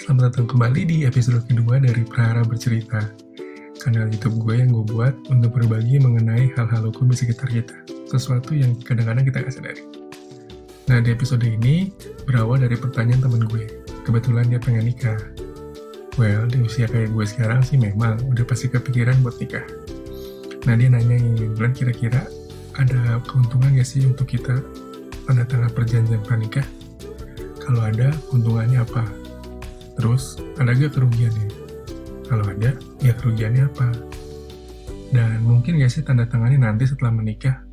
Selamat datang kembali di episode kedua dari Prahara Bercerita, kanal YouTube gue yang gue buat untuk berbagi mengenai hal-hal hukum di sekitar kita, sesuatu yang kadang-kadang kita nggak sadari. Nah, di episode ini berawal dari pertanyaan temen gue. Kebetulan dia pengen nikah. Well, di usia kayak gue sekarang sih memang udah pasti kepikiran buat nikah. Nah, dia nanyain, Glenn, kira-kira ada keuntungan gak sih untuk kita tanda tangan perjanjian pranikah? Kalau ada, keuntungannya apa? Terus, ada gak kerugiannya? Kalau ada, ya kerugiannya apa? Dan mungkin gak sih tanda tangannya nanti setelah menikah?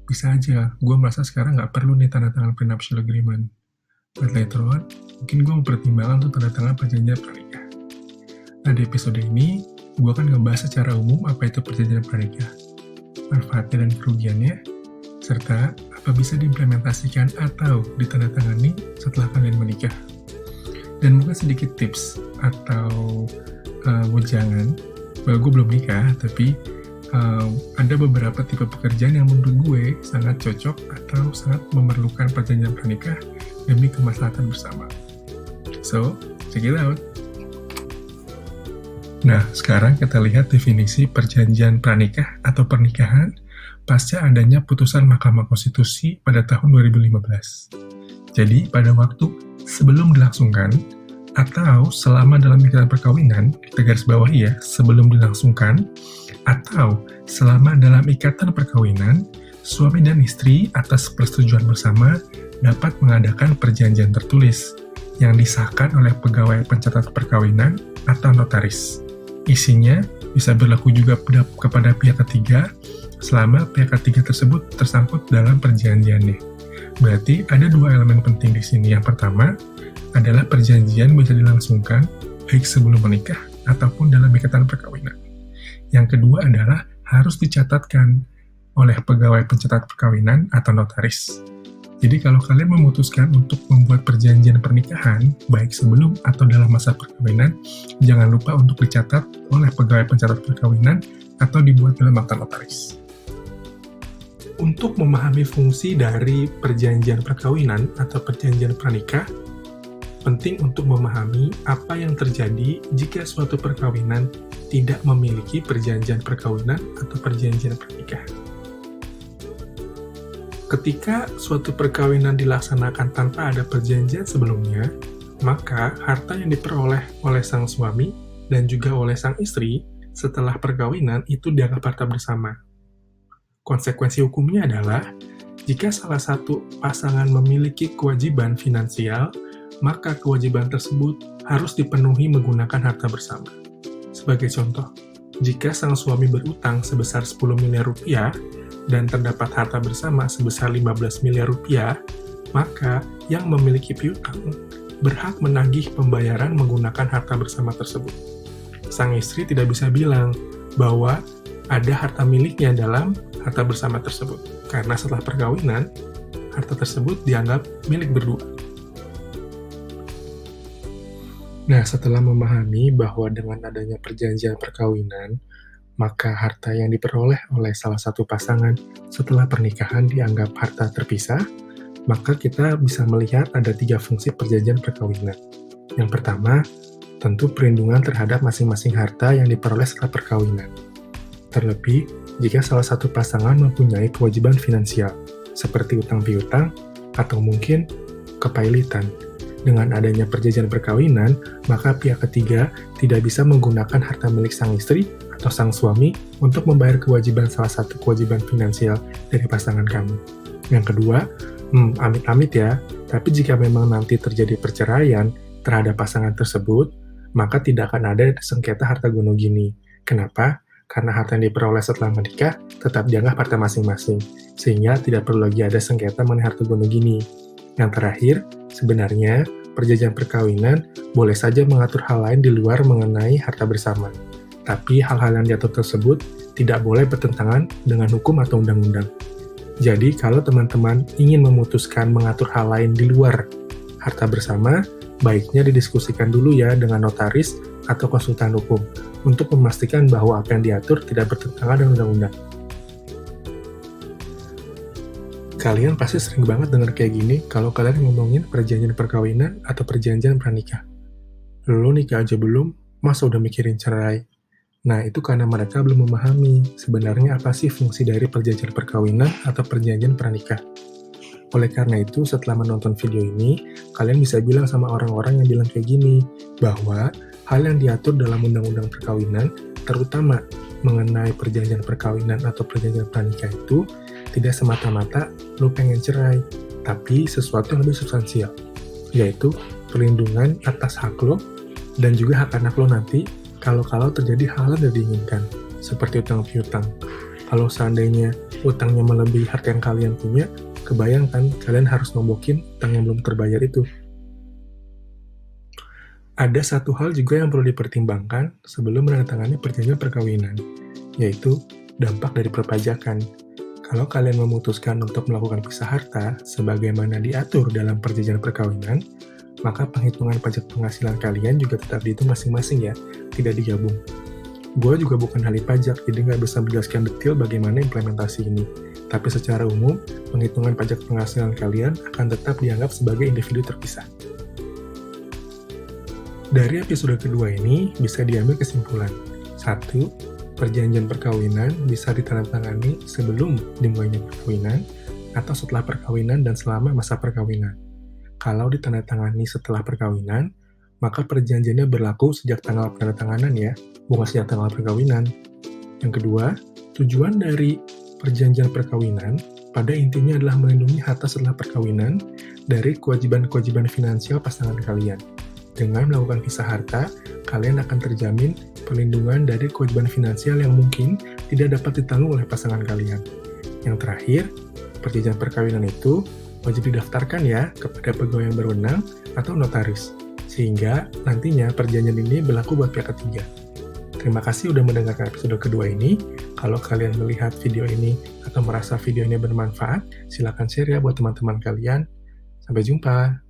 Bisa aja, gue merasa sekarang gak perlu nih tanda tangan prenuptial agreement. But later on, mungkin gue mempertimbangkan untuk tanda tangan perjanjian pranikah. Nah, di episode ini, gue akan ngebahas secara umum apa itu perjanjian pranikah, manfaatnya dan kerugiannya, serta apa bisa diimplementasikan atau ditandatangani setelah kalian menikah. Dan mungkin sedikit tips atau wejangan, well, gue belum nikah, tapi ada beberapa tipe pekerjaan yang menurut gue sangat cocok atau sangat memerlukan perjanjian pranikah demi kemaslahatan bersama. So, check it out. Nah, sekarang kita lihat definisi perjanjian pranikah atau pernikahan pasca adanya putusan Mahkamah Konstitusi pada tahun 2015. Jadi, pada waktu sebelum dilangsungkan atau selama dalam ikatan perkawinan, kita garis bawahi ya, sebelum dilangsungkan atau selama dalam ikatan perkawinan, suami dan istri atas persetujuan bersama dapat mengadakan perjanjian tertulis yang disahkan oleh pegawai pencatat perkawinan atau notaris. Isinya bisa berlaku juga kepada pihak ketiga selama pihak ketiga tersebut tersangkut dalam perjanjiannya. Berarti ada dua elemen penting di sini. Yang pertama adalah perjanjian bisa dilangsungkan baik sebelum menikah ataupun dalam ikatan perkawinan. Yang kedua adalah harus dicatatkan oleh pegawai pencatat perkawinan atau notaris. Jadi kalau kalian memutuskan untuk membuat perjanjian pernikahan baik sebelum atau dalam masa perkawinan, jangan lupa untuk dicatat oleh pegawai pencatat perkawinan atau dibuat dalam akta notaris. Untuk memahami fungsi dari perjanjian perkawinan atau perjanjian pranikah, penting untuk memahami apa yang terjadi jika suatu perkawinan tidak memiliki perjanjian perkawinan atau perjanjian pranikah. Ketika suatu perkawinan dilaksanakan tanpa ada perjanjian sebelumnya, maka harta yang diperoleh oleh sang suami dan juga oleh sang istri setelah perkawinan itu dianggap harta bersama. Konsekuensi hukumnya adalah, jika salah satu pasangan memiliki kewajiban finansial, maka kewajiban tersebut harus dipenuhi menggunakan harta bersama. Sebagai contoh, jika sang suami berutang sebesar 10 miliar rupiah dan terdapat harta bersama sebesar 15 miliar rupiah, maka yang memiliki piutang berhak menagih pembayaran menggunakan harta bersama tersebut. Sang istri tidak bisa bilang bahwa ada harta miliknya dalam harta bersama tersebut, karena setelah perkawinan, harta tersebut dianggap milik berdua. Nah, setelah memahami bahwa dengan adanya perjanjian perkawinan, maka harta yang diperoleh oleh salah satu pasangan setelah pernikahan dianggap harta terpisah, maka kita bisa melihat ada 3 fungsi perjanjian perkawinan. Yang pertama, tentu perlindungan terhadap masing-masing harta yang diperoleh setelah perkawinan. Terlebih, jika salah satu pasangan mempunyai kewajiban finansial, seperti utang piutang atau mungkin kepailitan. Dengan adanya perjanjian perkawinan, maka pihak ketiga tidak bisa menggunakan harta milik sang istri atau sang suami untuk membayar kewajiban salah satu kewajiban finansial dari pasangan kamu. Yang kedua, amit-amit ya, tapi jika memang nanti terjadi perceraian terhadap pasangan tersebut, maka tidak akan ada sengketa harta gono gini. Kenapa? Karena harta yang diperoleh setelah menikah tetap dianggap harta masing-masing, sehingga tidak perlu lagi ada sengketa mengenai harta gono gini. Yang terakhir, sebenarnya perjanjian perkawinan boleh saja mengatur hal lain di luar mengenai harta bersama. Tapi hal-hal yang diatur tersebut tidak boleh bertentangan dengan hukum atau undang-undang. Jadi, kalau teman-teman ingin memutuskan mengatur hal lain di luar harta bersama, baiknya didiskusikan dulu ya dengan notaris atau konsultan hukum untuk memastikan bahwa apa yang diatur tidak bertentangan dengan undang-undang. Kalian pasti sering banget dengar kayak gini kalau kalian ngomongin perjanjian perkawinan atau perjanjian pranikah. Lo nikah aja belum, masa udah mikirin cerai? Nah, itu karena mereka belum memahami sebenarnya apa sih fungsi dari perjanjian perkawinan atau perjanjian pranikah. Oleh karena itu, setelah menonton video ini, kalian bisa bilang sama orang-orang yang bilang kayak gini, bahwa hal yang diatur dalam undang-undang perkawinan, terutama mengenai perjanjian perkawinan atau perjanjian pranikah itu, tidak semata-mata lo pengen cerai, tapi sesuatu yang lebih substansial, yaitu perlindungan atas hak lo dan juga hak anak lo nanti kalau terjadi hal yang tidak diinginkan, seperti utang piutang. Kalau seandainya utangnya melebihi harta yang kalian punya, kebayangkan kalian harus nombokin utang yang belum terbayar itu. Ada satu hal juga yang perlu dipertimbangkan sebelum menandatangani perjanjian perkawinan, yaitu dampak dari perpajakan. Kalau kalian memutuskan untuk melakukan pisah harta sebagaimana diatur dalam perjanjian perkawinan, maka penghitungan pajak penghasilan kalian juga tetap dihitung masing-masing ya, tidak digabung. Gue juga bukan ahli pajak, jadi nggak bisa menjelaskan detail bagaimana implementasi ini. Tapi secara umum, penghitungan pajak penghasilan kalian akan tetap dianggap sebagai individu terpisah. Dari episode kedua ini, bisa diambil kesimpulan. 1. Perjanjian perkawinan bisa ditandatangani sebelum dimulainya perkawinan, atau setelah perkawinan dan selama masa perkawinan. Kalau ditandatangani setelah perkawinan, maka perjanjiannya berlaku sejak tanggal penandatanganan ya, bukan sejak tanggal perkawinan. Yang kedua, tujuan dari perjanjian perkawinan pada intinya adalah melindungi harta setelah perkawinan dari kewajiban-kewajiban finansial pasangan kalian. Dengan melakukan pisah harta, kalian akan terjamin perlindungan dari kewajiban finansial yang mungkin tidak dapat ditanggung oleh pasangan kalian. Yang terakhir, perjanjian perkawinan itu wajib didaftarkan ya kepada pegawai yang berwenang atau notaris, sehingga nantinya perjanjian ini berlaku buat pihak ketiga. Terima kasih udah mendengarkan episode kedua ini. Kalau kalian melihat video ini atau merasa video ini bermanfaat, silakan share ya buat teman-teman kalian. Sampai jumpa.